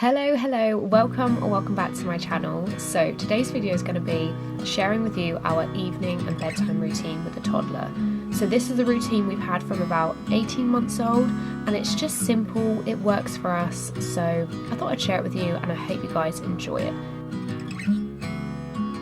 Hello, welcome back to my channel. So today's video is going to be sharing with you our evening and bedtime routine with the toddler. So this is a routine we've had from about 18 months old, and it's just simple, it works for us, so I thought I'd share it with you and I hope you guys enjoy it.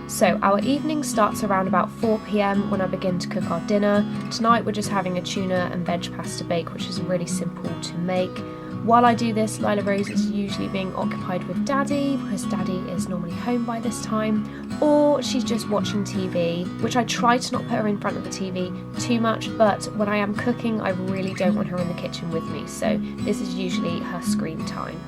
So our evening starts around about 4 p.m. when I begin to cook our dinner. Tonight we're just having a tuna and veg pasta bake, which is really simple to make. While I do this, Lila Rose is usually being occupied with Daddy because Daddy is normally home by this time, or she's just watching TV, which I try to not put her in front of the TV too much, but when I am cooking I really don't want her in the kitchen with me, so this is usually her screen time.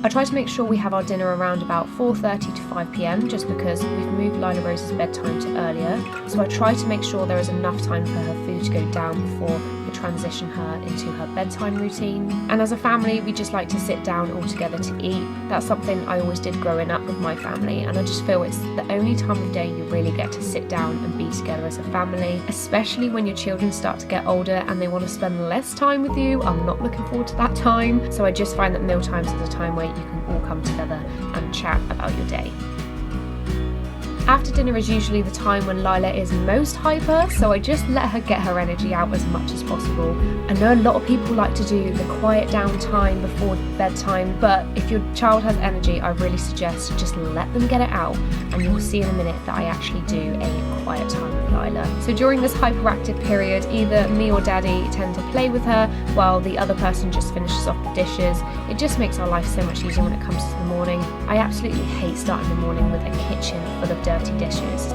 I try to make sure we have our dinner around about 4:30 to 5 p.m. just because we've moved Lila Rose's bedtime to earlier, so I try to make sure there is enough time for her food to go down before we transition her into her bedtime routine. And as a family, we just like to sit down all together to eat. That's something I always did growing up with my family, and I just feel it's the only time of day you really get to sit down and be together as a family, especially when your children start to get older and they want to spend less time with you. I'm not looking forward to that time, so I just find that meal times is a time where you can all come together and chat about your day. After dinner is usually the time when Lila is most hyper, so I just let her get her energy out as much as possible. I know a lot of people like to do the quiet down time before bedtime, but if your child has energy, I really suggest just let them get it out, and you'll see in a minute that I actually do a quiet time with Lila. So during this hyperactive period, either me or Daddy tend to play with her while the other person just finishes off the dishes. It just makes our life so much easier when it comes to the morning. I absolutely hate starting the morning with a kitchen full of dirty dishes.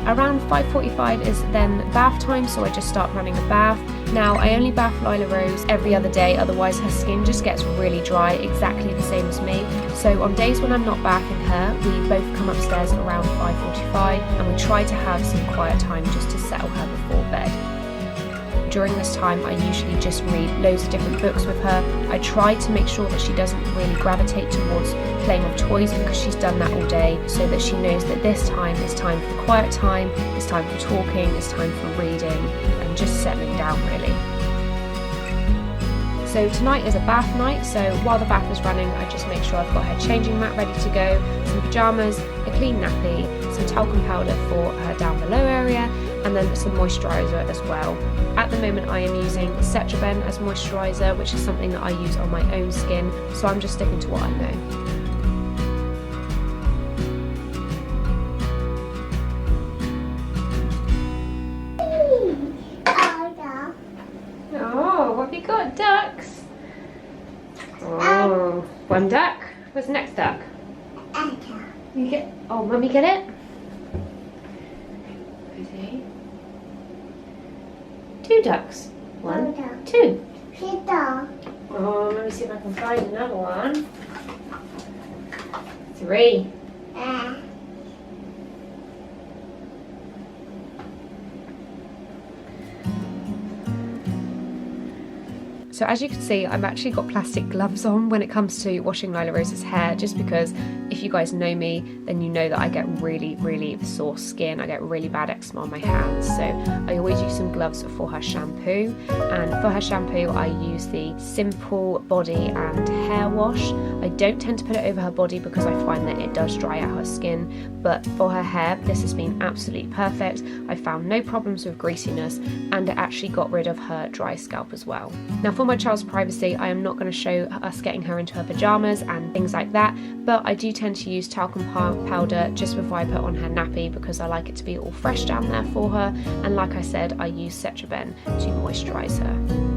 Around 5:45 is then bath time, so I just start running a bath. Now I only bath Lila Rose every other day, otherwise her skin just gets really dry, exactly the same as me. So on days when I'm not bathing her, we both come upstairs around 5:45 and we try to have some quiet time just to settle her before bed. During this time, I usually just read loads of different books with her. I try to make sure that she doesn't really gravitate towards playing with toys because she's done that all day, so that she knows that this time is time for quiet time, it's time for talking, it's time for reading, and just settling down really. So tonight is a bath night, so while the bath is running, I just make sure I've got her changing mat ready to go, some pyjamas, a clean nappy, some talcum powder for her down below area, and then some moisturiser as well. At the moment I am using Cetraben as moisturiser, which is something that I use on my own skin, so I'm just sticking to what I know. Oh, what have you got? Ducks? Oh, one duck. Where's the next duck? You get, oh, Mummy get it? Okay. Two ducks. One, two. Oh, let me see if I can find another one. Three. So as you can see, I've actually got plastic gloves on when it comes to washing Lila Rose's hair, just because if you guys know me, then you know that I get really sore skin. I get really bad eczema on my hands, so I always use some gloves for her shampoo. And for her shampoo, I use the Simple Body and Hair Wash. I don't tend to put it over her body because I find that it does dry out her skin, but for her hair, this has been absolutely perfect. I found no problems with greasiness, and it actually got rid of her dry scalp as well. Now for my child's privacy, I am not going to show us getting her into her pyjamas and things like that, but I do tend to use talcum powder just before I put on her nappy because I like it to be all fresh down there for her, and like I said, I use Cetraben to moisturise her.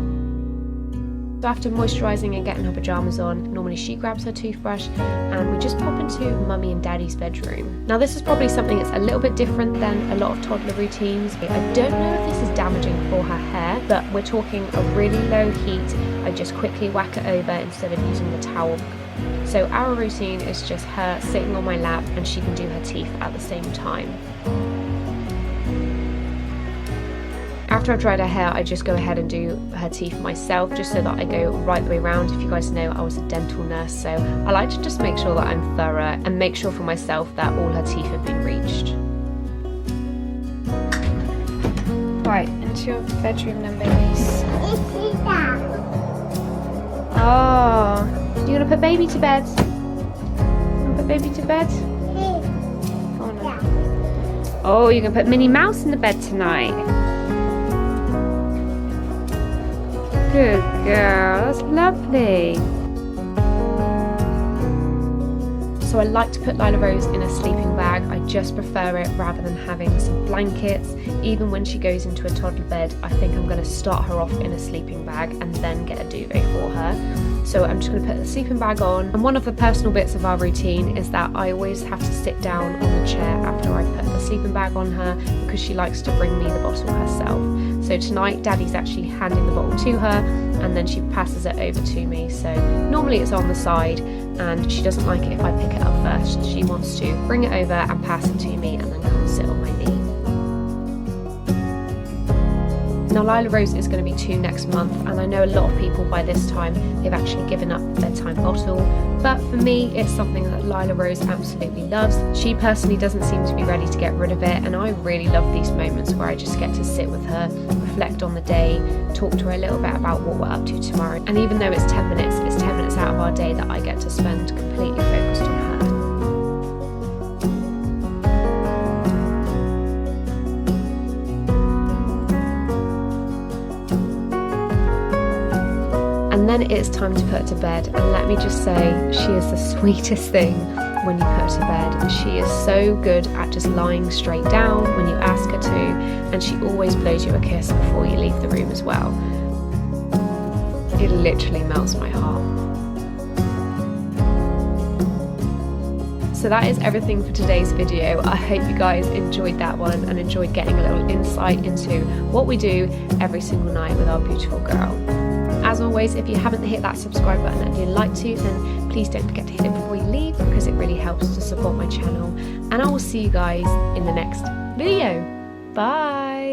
So after moisturising and getting her pyjamas on, normally she grabs her toothbrush and we just pop into Mummy and Daddy's bedroom. Now this is probably something that's a little bit different than a lot of toddler routines. I don't know if this is damaging for her hair, but we're talking a really low heat. I just quickly whack it over instead of using the towel. So our routine is just her sitting on my lap and she can do her teeth at the same time. After I've dried her hair, I just go ahead and do her teeth myself, just so that I go right the way around. If you guys know, I was a dental nurse, so I like to just make sure that I'm thorough and make sure for myself that all her teeth have been reached. Right, into your bedroom then, babies. Oh, you're going to put baby to bed? Put baby to bed? Oh no. Oh, you're going to put Minnie Mouse in the bed tonight. Good girl, that's lovely. So I like to put Lila Rose in a sleeping bag. I just prefer it rather than having some blankets. Even when she goes into a toddler bed, I think I'm going to start her off in a sleeping bag and then get a duvet for her. So I'm just going to put the sleeping bag on. And one of the personal bits of our routine is that I always have to sit down on the chair after I put the sleeping bag on her because she likes to bring me the bottle herself. So tonight Daddy's actually handing the bottle to her and then she passes it over to me. So normally it's on the side and she doesn't like it if I pick it up first. She wants to bring it over and pass it to me and then come sit on my knee. Now Lila Rose is going to be 2 next month and I know a lot of people by this time they've actually given up their bedtime bottle, but for me it's something that Lila Rose absolutely loves. She personally doesn't seem to be ready to get rid of it and I really love these moments where I just get to sit with her, reflect on the day, talk to her a little bit about what we're up to tomorrow, and even though it's 10 minutes, it's 10 minutes out of our day that I get to spend completely focused on her. And then it's time to put her to bed, and let me just say, she is the sweetest thing when you put her to bed. She is so good at just lying straight down when you ask her to, and she always blows you a kiss before you leave the room as well. It literally melts my heart. So that is everything for today's video. I hope you guys enjoyed that one and enjoyed getting a little insight into what we do every single night with our beautiful girl. As always, if you haven't hit that subscribe button and you'd like to, then please don't forget to hit it before you leave because it really helps to support my channel. And I will see you guys in the next video. Bye!